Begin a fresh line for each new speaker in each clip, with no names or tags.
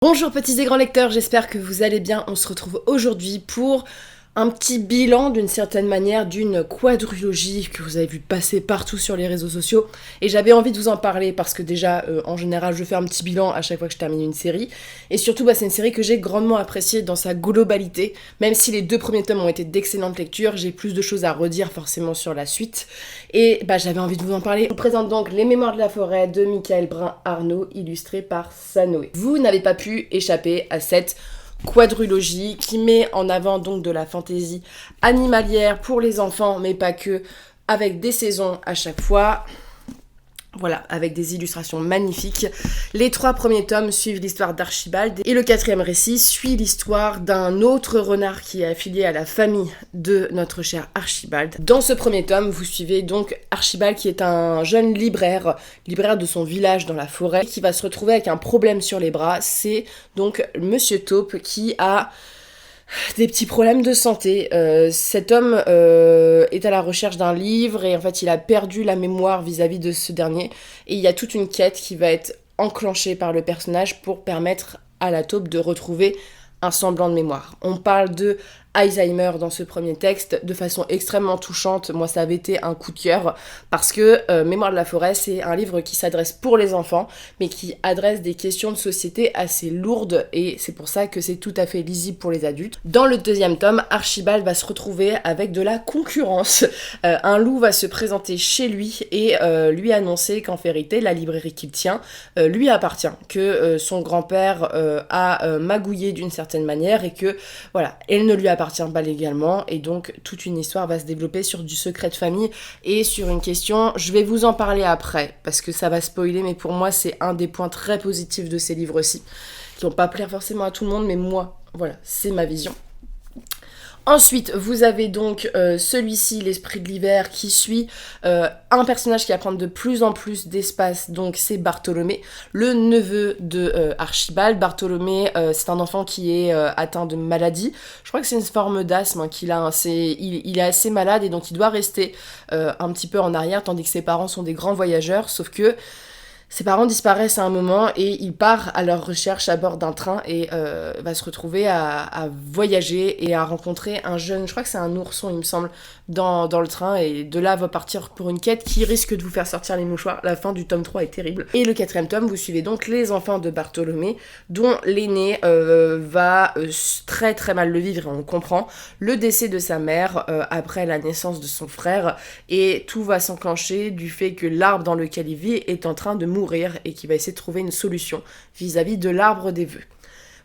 Bonjour petits et grands lecteurs, j'espère que vous allez bien. On se retrouve aujourd'hui pour un petit bilan d'une certaine manière d'une quadrilogie que vous avez vu passer partout sur les réseaux sociaux. Et j'avais envie de vous en parler parce que déjà, en général, je fais un petit bilan à chaque fois que je termine une série. Et surtout, c'est une série que j'ai grandement appréciée dans sa globalité. Même si les 2 premiers tomes ont été d'excellentes lectures, j'ai plus de choses à redire forcément sur la suite. Et j'avais envie de vous en parler. Je vous présente donc Les Mémoires de la forêt de Michael Brun-Arnaud, illustré par Sanoé. Vous n'avez pas pu échapper à cette quadrilogie qui met en avant donc de la fantaisie animalière pour les enfants, mais pas que, avec des saisons à chaque fois. Voilà, avec des illustrations magnifiques. Les 3 premiers tomes suivent l'histoire d'Archibald et le 4e récit suit l'histoire d'un autre renard qui est affilié à la famille de notre cher Archibald. Dans ce premier tome, vous suivez donc Archibald qui est un jeune libraire de son village dans la forêt, qui va se retrouver avec un problème sur les bras. C'est donc Monsieur Taupe qui a des petits problèmes de santé. Cet homme est à la recherche d'un livre et en fait il a perdu la mémoire vis-à-vis de ce dernier, et il y a toute une quête qui va être enclenchée par le personnage pour permettre à la taupe de retrouver un semblant de mémoire. On parle de Alzheimer dans ce premier texte de façon extrêmement touchante. Moi, ça avait été un coup de cœur parce que Mémoires de la forêt, c'est un livre qui s'adresse pour les enfants, mais qui adresse des questions de société assez lourdes, et c'est pour ça que c'est tout à fait lisible pour les adultes. Dans le 2e tome, Archibald va se retrouver avec de la concurrence. Un loup va se présenter chez lui et lui annoncer qu'en vérité, la librairie qu'il tient lui appartient, que son grand-père a magouillé d'une certaine manière et que, voilà, elle ne lui appartient pas légalement, et donc toute une histoire va se développer sur du secret de famille et sur une question, je vais vous en parler après parce que ça va spoiler, mais pour moi c'est un des points très positifs de ces livres-ci, qui vont pas plaire forcément à tout le monde, mais moi, voilà, c'est ma vision. Ensuite, vous avez donc celui-ci, L'Esprit de l'hiver, qui suit un personnage qui va prendre de plus en plus d'espace, donc c'est Bartholomé, le neveu de Archibald. Bartholomé, c'est un enfant qui est atteint de maladie. Je crois que c'est une forme d'asthme qu'il a. Il est assez malade et donc il doit rester un petit peu en arrière, tandis que ses parents sont des grands voyageurs, sauf que ses parents disparaissent à un moment et il part à leur recherche à bord d'un train et va se retrouver à voyager et à rencontrer un jeune, je crois que c'est un ourson il me semble, dans le train, et de là va partir pour une quête qui risque de vous faire sortir les mouchoirs. La fin du tome 3 est terrible. Et le 4e tome, vous suivez donc les enfants de Bartholomé, dont l'aîné va très très mal le vivre, et on comprend, le décès de sa mère après la naissance de son frère, et tout va s'enclencher du fait que l'arbre dans lequel il vit est en train de mourir et qui va essayer de trouver une solution vis-à-vis de l'arbre des vœux.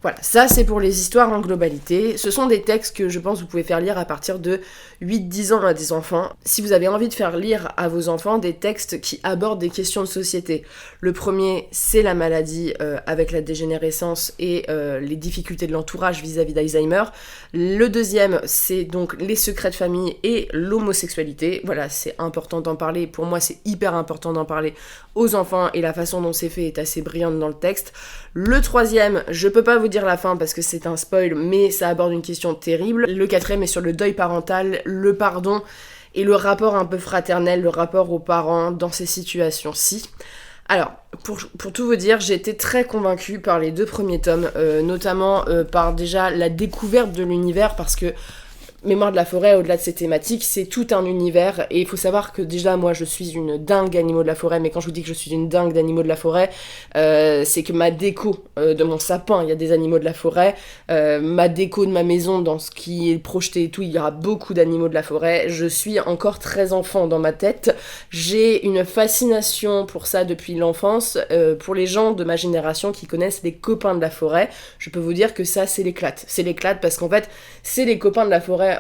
Voilà, ça c'est pour les histoires en globalité. Ce sont des textes que je pense vous pouvez faire lire à partir de 8-10 ans à des enfants. Si vous avez envie de faire lire à vos enfants des textes qui abordent des questions de société. Le premier, c'est la maladie avec la dégénérescence et les difficultés de l'entourage vis-à-vis d'Alzheimer. Le deuxième, c'est donc les secrets de famille et l'homosexualité. Voilà, c'est important d'en parler. Pour moi, c'est hyper important d'en parler aux enfants, et la façon dont c'est fait est assez brillante dans le texte. Le troisième, je peux pas vous dire la fin parce que c'est un spoil, mais ça aborde une question terrible. Le 4e est sur le deuil parental, le pardon et le rapport un peu fraternel, le rapport aux parents dans ces situations-ci. Alors, pour tout vous dire, j'ai été très convaincue par les 2 premiers tomes, notamment par déjà la découverte de l'univers, parce que Mémoires de la forêt, au-delà de ses thématiques, c'est tout un univers, et il faut savoir que déjà moi je suis une dingue d'animaux de la forêt, mais quand je vous dis que je suis une dingue d'animaux de la forêt, c'est que ma déco de mon sapin, il y a des animaux de la forêt, ma déco de ma maison, dans ce qui est projeté et tout, il y aura beaucoup d'animaux de la forêt. Je suis encore très enfant dans ma tête, j'ai une fascination pour ça depuis l'enfance. Pour les gens de ma génération qui connaissent les copains de la forêt, je peux vous dire que ça c'est l'éclate parce qu'en fait c'est les copains de la forêt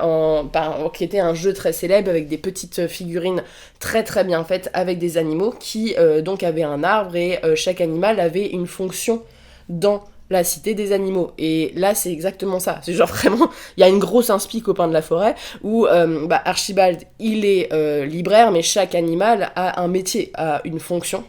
qui était un jeu très célèbre avec des petites figurines très très bien faites avec des animaux qui donc avaient un arbre, et chaque animal avait une fonction dans la cité des animaux. Et là c'est exactement ça, c'est genre vraiment, il y a une grosse inspi copain de la forêt où Archibald il est libraire, mais chaque animal a un métier, a une fonction.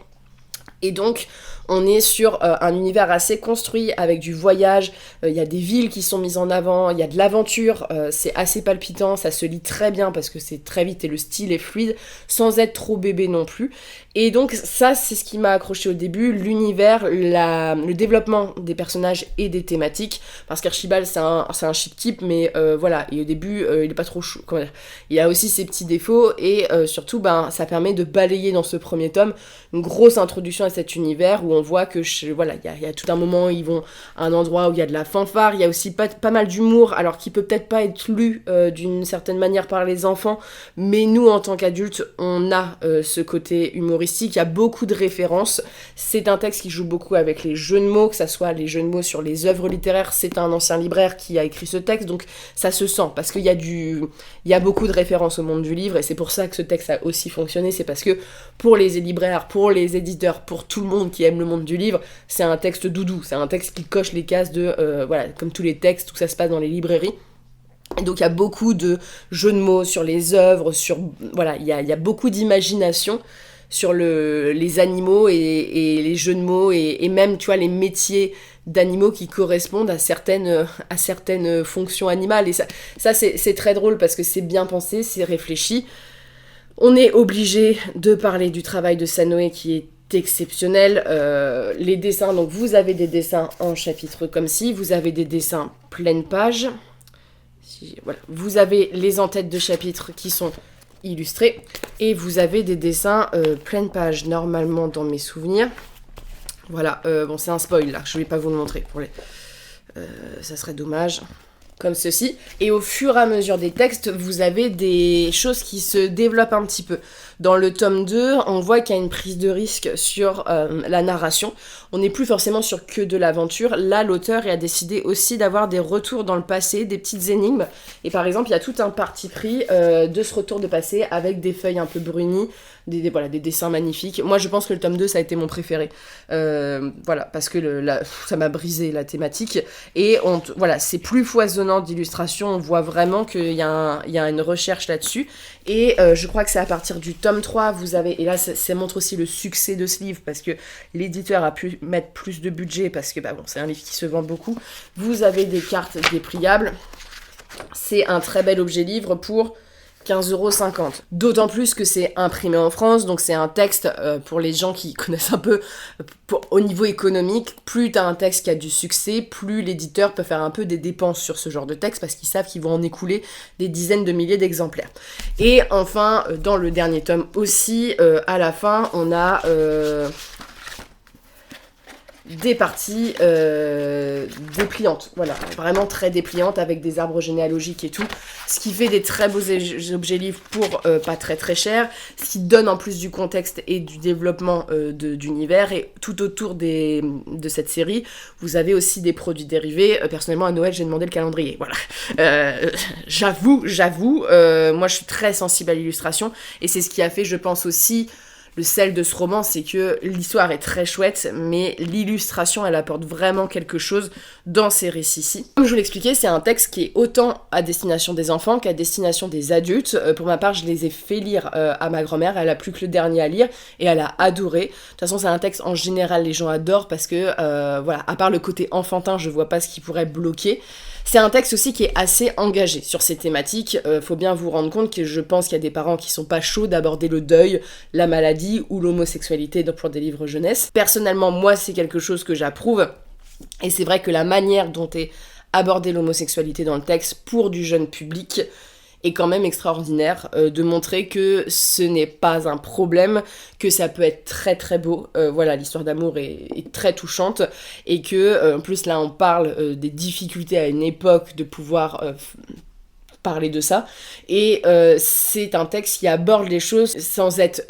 Et donc, On est sur un univers assez construit avec du voyage, il y a des villes qui sont mises en avant, il y a de l'aventure, c'est assez palpitant, ça se lit très bien parce que c'est très vite et le style est fluide, sans être trop bébé non plus. Et donc ça, c'est ce qui m'a accroché au début, l'univers, le développement des personnages et des thématiques, parce qu'Archibald c'est un chic type, mais voilà, et au début il est pas trop chou, comment dire, il a aussi ses petits défauts, et surtout ça permet de balayer dans ce premier tome une grosse introduction à cet univers où on voit que voilà, il y a tout un moment, ils vont à un endroit où il y a de la fanfare, il y a aussi pas mal d'humour, alors qui peut peut-être pas être lu d'une certaine manière par les enfants, mais nous en tant qu'adultes, on a ce côté humoristique, il y a beaucoup de références, c'est un texte qui joue beaucoup avec les jeux de mots, que ça soit les jeux de mots sur les œuvres littéraires, c'est un ancien libraire qui a écrit ce texte, donc ça se sent, parce qu'il y a beaucoup de références au monde du livre, et c'est pour ça que ce texte a aussi fonctionné, c'est parce que pour les libraires, pour les éditeurs, pour tout le monde qui aime le monde du livre, c'est un texte doudou, c'est un texte qui coche les cases de, voilà, comme tous les textes, où ça se passe dans les librairies. Et donc il y a beaucoup de jeux de mots sur les œuvres, voilà, il y a beaucoup d'imagination sur les animaux et les jeux de mots, et même, tu vois, les métiers d'animaux qui correspondent à certaines fonctions animales. Et ça c'est très drôle parce que c'est bien pensé, c'est réfléchi. On est obligé de parler du travail de Sanoé qui est exceptionnel. Les dessins, donc vous avez des dessins en chapitre comme ci, vous avez des dessins pleine page. Voilà. Vous avez les en-têtes de chapitres qui sont illustrés, et vous avez des dessins pleine page, normalement dans mes souvenirs. Voilà, bon c'est un spoil là, je vais pas vous le montrer, ça serait dommage. Comme ceci, et au fur et à mesure des textes, vous avez des choses qui se développent un petit peu. Dans le tome 2, on voit qu'il y a une prise de risque sur la narration. On n'est plus forcément sur que de l'aventure. Là, l'auteur a décidé aussi d'avoir des retours dans le passé, des petites énigmes. Et par exemple, il y a tout un parti pris de ce retour de passé avec des feuilles un peu brunies, voilà, des dessins magnifiques. Moi, je pense que le tome 2, ça a été mon préféré. Voilà, parce que ça m'a brisé la thématique. Et voilà, c'est plus foisonnant d'illustration. On voit vraiment qu'il y a une recherche là-dessus. Et je crois que c'est à partir du tome 3, vous avez... Et là, ça montre aussi le succès de ce livre, parce que l'éditeur a pu mettre plus de budget, parce que c'est un livre qui se vend beaucoup. Vous avez des cartes dépliables. C'est un très bel objet livre pour 15,50 €. D'autant plus que c'est imprimé en France, donc c'est un texte, pour les gens qui connaissent un peu au niveau économique, plus t'as un texte qui a du succès, plus l'éditeur peut faire un peu des dépenses sur ce genre de texte, parce qu'ils savent qu'ils vont en écouler des dizaines de milliers d'exemplaires. Et enfin, dans le dernier tome aussi, à la fin, on a... des parties dépliantes, voilà, vraiment très dépliantes, avec des arbres généalogiques et tout, ce qui fait des très beaux objets livres pour pas très très cher, ce qui donne en plus du contexte et du développement d'univers. Et tout autour de cette série, vous avez aussi des produits dérivés. Personnellement, à Noël, j'ai demandé le calendrier, voilà. J'avoue, moi je suis très sensible à l'illustration, et c'est ce qui a fait, je pense aussi, le sel de ce roman, c'est que l'histoire est très chouette, mais l'illustration, elle apporte vraiment quelque chose dans ces récits-ci. Comme je vous l'expliquais, c'est un texte qui est autant à destination des enfants qu'à destination des adultes. Pour ma part, je les ai fait lire à ma grand-mère, elle a plus que le dernier à lire, et elle a adoré. De toute façon, c'est un texte, en général, les gens adorent, parce que, voilà, à part le côté enfantin, je vois pas ce qui pourrait bloquer. C'est un texte aussi qui est assez engagé sur ces thématiques. Faut bien vous rendre compte que je pense qu'il y a des parents qui sont pas chauds d'aborder le deuil, la maladie ou l'homosexualité pour des livres jeunesse. Personnellement, moi, c'est quelque chose que j'approuve. Et c'est vrai que la manière dont est abordée l'homosexualité dans le texte pour du jeune public est quand même extraordinaire, de montrer que ce n'est pas un problème, que ça peut être très très beau. Voilà, l'histoire d'amour est très touchante, et que en plus là on parle des difficultés à une époque de pouvoir parler de ça, et c'est un texte qui aborde les choses sans être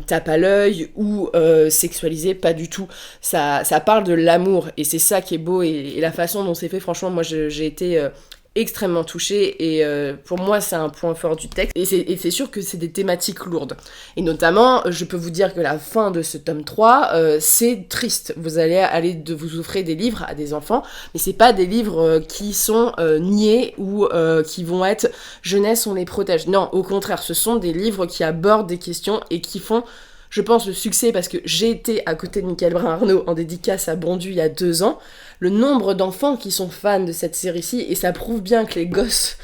tape à l'œil ou sexualisé, pas du tout. Ça parle de l'amour, et c'est ça qui est beau, et la façon dont c'est fait, franchement, moi j'ai été extrêmement touchée, et pour moi c'est un point fort du texte, et c'est sûr que c'est des thématiques lourdes, et notamment je peux vous dire que la fin de ce tome 3 c'est triste. Vous allez vous offrir des livres à des enfants, mais c'est pas des livres qui sont niais ou qui vont être jeunesse on les protège, non, au contraire, ce sont des livres qui abordent des questions et qui font je pense, le succès, parce que j'ai été à côté de Michael Brun-Arnaud en dédicace à Bondu il y a 2 ans, le nombre d'enfants qui sont fans de cette série-ci, et ça prouve bien que les gosses,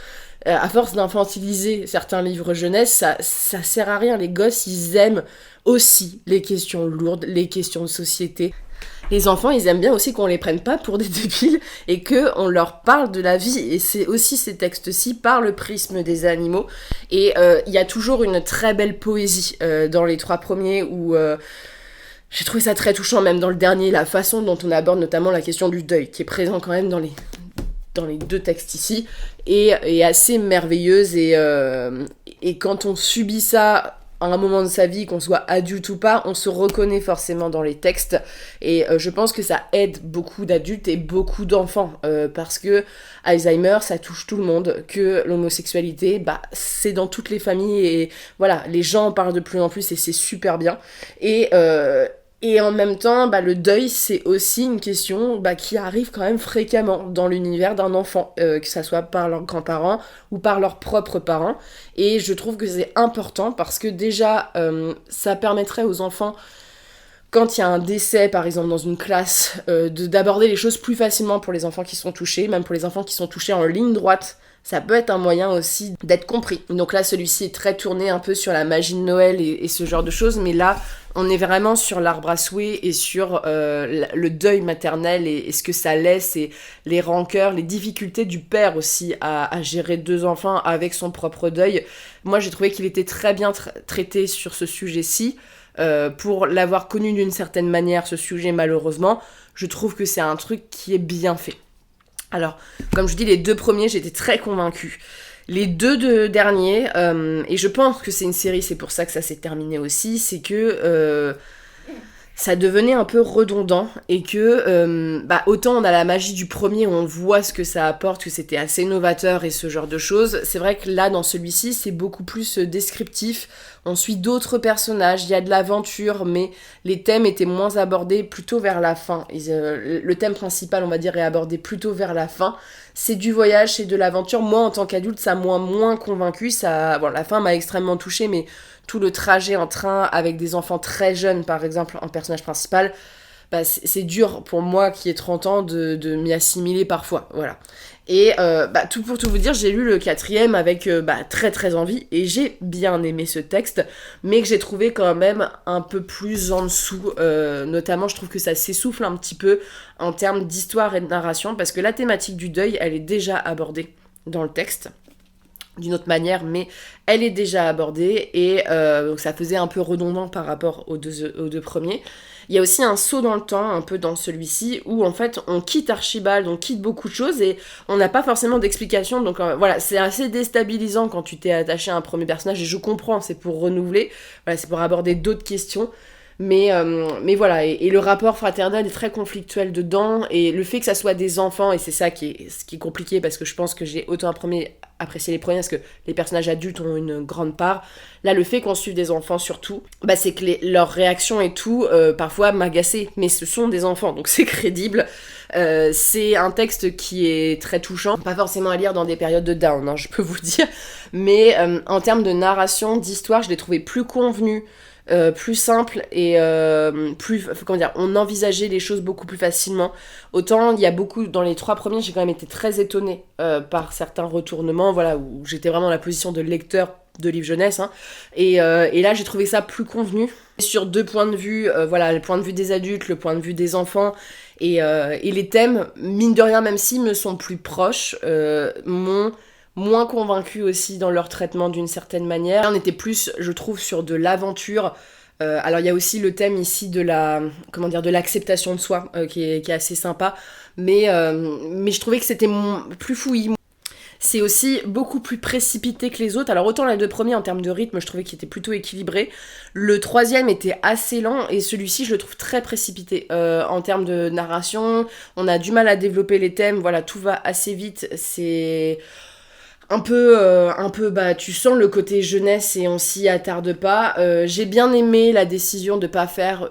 à force d'infantiliser certains livres jeunesse, ça sert à rien. Les gosses, ils aiment aussi les questions lourdes, les questions de société. Les enfants, ils aiment bien aussi qu'on les prenne pas pour des débiles et qu'on leur parle de la vie. Et c'est aussi ces textes-ci par le prisme des animaux. Et il y a toujours une très belle poésie dans les 3 premiers où... j'ai trouvé ça très touchant, même dans le dernier, la façon dont on aborde notamment la question du deuil, qui est présent quand même dans les 2 textes ici, et assez merveilleuse. Et quand on subit ça à un moment de sa vie, qu'on soit adulte ou pas, on se reconnaît forcément dans les textes. Et je pense que ça aide beaucoup d'adultes et beaucoup d'enfants, parce que Alzheimer, ça touche tout le monde, que l'homosexualité, bah, c'est dans toutes les familles, et voilà, les gens en parlent de plus en plus, et c'est super bien. Et en même temps, bah, le deuil, c'est aussi une question qui arrive quand même fréquemment dans l'univers d'un enfant, que ça soit par leurs grands-parents ou par leurs propres parents. Et je trouve que c'est important parce que déjà, ça permettrait aux enfants, quand il y a un décès, par exemple, dans une classe, d'aborder les choses plus facilement pour les enfants qui sont touchés, même pour les enfants qui sont touchés en ligne droite. Ça peut être un moyen aussi d'être compris. Donc là, celui-ci est très tourné un peu sur la magie de Noël et ce genre de choses, mais là, on est vraiment sur l'arbre à souhait et sur le deuil maternel et ce que ça laisse, et les rancœurs, les difficultés du père aussi à gérer 2 enfants avec son propre deuil. Moi, j'ai trouvé qu'il était très bien traité sur ce sujet-ci. Pour l'avoir connu d'une certaine manière, ce sujet, malheureusement, je trouve que c'est un truc qui est bien fait. Alors, comme je dis, les 2 premiers, j'étais très convaincue. Les 2 derniers, et je pense que c'est une série, c'est pour ça que ça s'est terminé aussi, c'est que ça devenait un peu redondant, et que autant on a la magie du premier, où on voit ce que ça apporte, que c'était assez novateur et ce genre de choses. C'est vrai que là, dans celui-ci, c'est beaucoup plus descriptif. On suit d'autres personnages, il y a de l'aventure, mais les thèmes étaient moins abordés plutôt vers la fin. Le thème principal, on va dire, est abordé plutôt vers la fin. C'est du voyage, c'est de l'aventure. Moi, en tant qu'adulte, ça m'a moins convaincue. La fin m'a extrêmement touchée, mais tout le trajet en train avec des enfants très jeunes, par exemple, en personnage principal, c'est dur pour moi qui ai 30 ans de m'y assimiler parfois, voilà. Et tout pour tout vous dire, j'ai lu le 4e avec très très envie, et j'ai bien aimé ce texte, mais que j'ai trouvé quand même un peu plus en dessous, notamment je trouve que ça s'essouffle un petit peu en termes d'histoire et de narration, parce que la thématique du deuil, elle est déjà abordée dans le texte, d'une autre manière, mais elle est déjà abordée, et donc ça faisait un peu redondant par rapport aux 2 premiers. Il y a aussi un saut dans le temps, un peu dans celui-ci, où en fait on quitte Archibald, on quitte beaucoup de choses, et on n'a pas forcément d'explication, donc voilà, c'est assez déstabilisant quand tu t'es attaché à un premier personnage, et je comprends, c'est pour renouveler, voilà, c'est pour aborder d'autres questions, mais voilà, et le rapport fraternel est très conflictuel dedans, et le fait que ça soit des enfants, et c'est ça ce qui est compliqué, parce que je pense que j'ai autant apprécié les premiers, parce que les personnages adultes ont une grande part. Là, le fait qu'on suive des enfants surtout, c'est que leurs réactions et tout, parfois m'agaçaient, mais ce sont des enfants, donc c'est crédible. C'est un texte qui est très touchant, pas forcément à lire dans des périodes de down, hein, je peux vous dire, mais en termes de narration, d'histoire, je l'ai trouvé plus convenu, plus simple, et on envisageait les choses beaucoup plus facilement. Autant il y a beaucoup, dans les 3 premiers, j'ai quand même été très étonnée par certains retournements, voilà, où j'étais vraiment dans la position de lecteur de livres jeunesse, hein. Et là j'ai trouvé ça plus convenu sur 2 points de vue, le point de vue des adultes, le point de vue des enfants, et les thèmes, mine de rien, même s'ils me sont plus proches, m'ont moins convaincus aussi dans leur traitement d'une certaine manière. On était plus, je trouve, sur de l'aventure. Alors il y a aussi le thème ici de l'acceptation de soi, qui est assez sympa, mais je trouvais que c'était plus fouillis. C'est aussi beaucoup plus précipité que les autres. Alors autant les 2 premiers en termes de rythme, je trouvais qu'il était plutôt équilibré. Le 3e était assez lent, et celui-ci je le trouve très précipité. En termes de narration, on a du mal à développer les thèmes, voilà, tout va assez vite. C'est bah, tu sens le côté jeunesse et on s'y attarde pas. J'ai bien aimé la décision de pas faire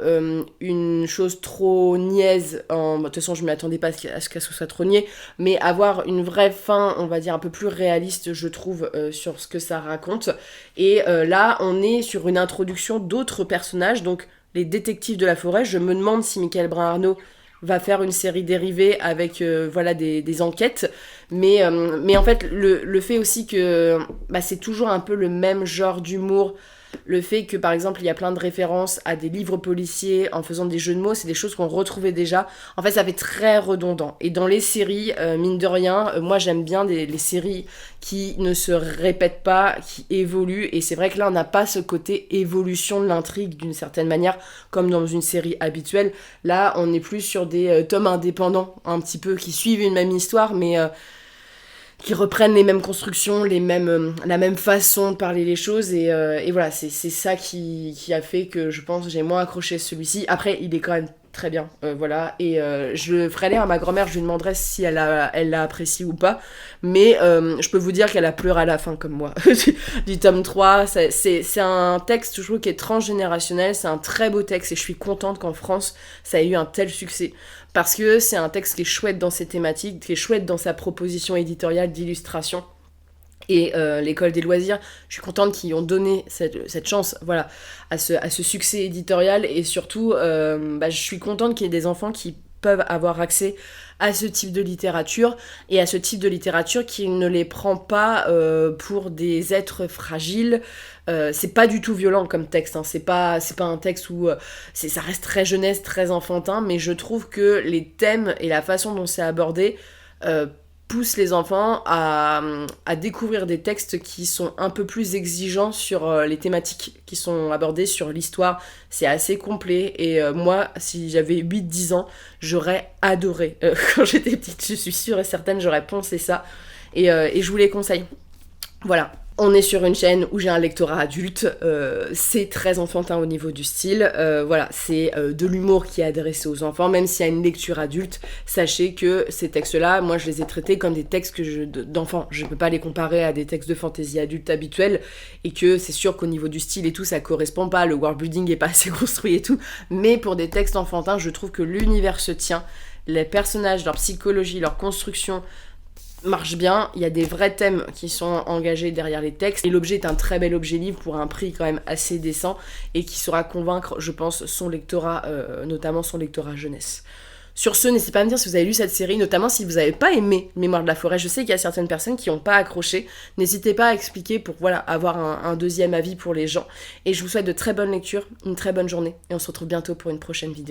une chose trop niaise. De toute façon, je m'attendais pas à ce qu'elle soit trop niais, mais avoir une vraie fin, on va dire un peu plus réaliste, je trouve, sur ce que ça raconte. Et là, on est sur une introduction d'autres personnages, donc les détectives de la forêt. Je me demande si Michael Brun-Arnaud va faire une série dérivée avec voilà des enquêtes, mais en fait le fait aussi que bah, c'est toujours un peu le même genre d'humour, le fait que par exemple il y a plein de références à des livres policiers en faisant des jeux de mots, c'est des choses qu'on retrouvait déjà, en fait ça fait très redondant. Et dans les séries, mine de rien, moi j'aime bien les séries qui ne se répètent pas, qui évoluent, et c'est vrai que là on n'a pas ce côté évolution de l'intrigue d'une certaine manière comme dans une série habituelle. Là on est plus sur des tomes indépendants un petit peu qui suivent une même histoire, mais qui reprennent les mêmes constructions, la même façon de parler les choses, et voilà, c'est ça qui a fait que je pense j'ai moins accroché celui-ci. Après, il est quand même très bien, voilà, et je le ferai lire à ma grand-mère, je lui demanderai si elle l'a apprécié ou pas, mais je peux vous dire qu'elle a pleuré à la fin, comme moi, du tome 3, c'est un texte, je trouve, qui est transgénérationnel, c'est un très beau texte, et je suis contente qu'en France, ça ait eu un tel succès. Parce que c'est un texte qui est chouette dans ses thématiques, qui est chouette dans sa proposition éditoriale d'illustration. Et l'école des loisirs, je suis contente qu'ils ont donné cette chance, voilà, à ce succès éditorial. Et surtout, bah, je suis contente qu'il y ait des enfants qui peuvent avoir accès à ce type de littérature, et à ce type de littérature qui ne les prend pas pour des êtres fragiles. C'est pas du tout violent comme texte, hein. C'est pas un texte où ça reste très jeunesse, très enfantin, mais je trouve que les thèmes et la façon dont c'est abordé poussent les enfants à découvrir des textes qui sont un peu plus exigeants sur les thématiques qui sont abordées, sur l'histoire. C'est assez complet, et moi, si j'avais 8-10 ans, j'aurais adoré. Quand j'étais petite, je suis sûre et certaine, j'aurais poncé ça, et je vous les conseille. Voilà. On est sur une chaîne où j'ai un lectorat adulte, c'est très enfantin au niveau du style, voilà, c'est de l'humour qui est adressé aux enfants, même s'il y a une lecture adulte, sachez que ces textes-là, moi je les ai traités comme des textes d'enfants, je ne peux pas les comparer à des textes de fantasy adulte habituels, et que c'est sûr qu'au niveau du style et tout, ça correspond pas, le worldbuilding est pas assez construit et tout, mais pour des textes enfantins, je trouve que l'univers se tient, les personnages, leur psychologie, leur construction marche bien, il y a des vrais thèmes qui sont engagés derrière les textes, et l'objet est un très bel objet livre pour un prix quand même assez décent, et qui saura convaincre, je pense, son lectorat, notamment son lectorat jeunesse. Sur ce, n'hésitez pas à me dire si vous avez lu cette série, notamment si vous n'avez pas aimé Mémoire de la forêt. Je sais qu'il y a certaines personnes qui n'ont pas accroché, n'hésitez pas à expliquer pour voilà, avoir un deuxième avis pour les gens, et je vous souhaite de très bonnes lectures, une très bonne journée, et on se retrouve bientôt pour une prochaine vidéo.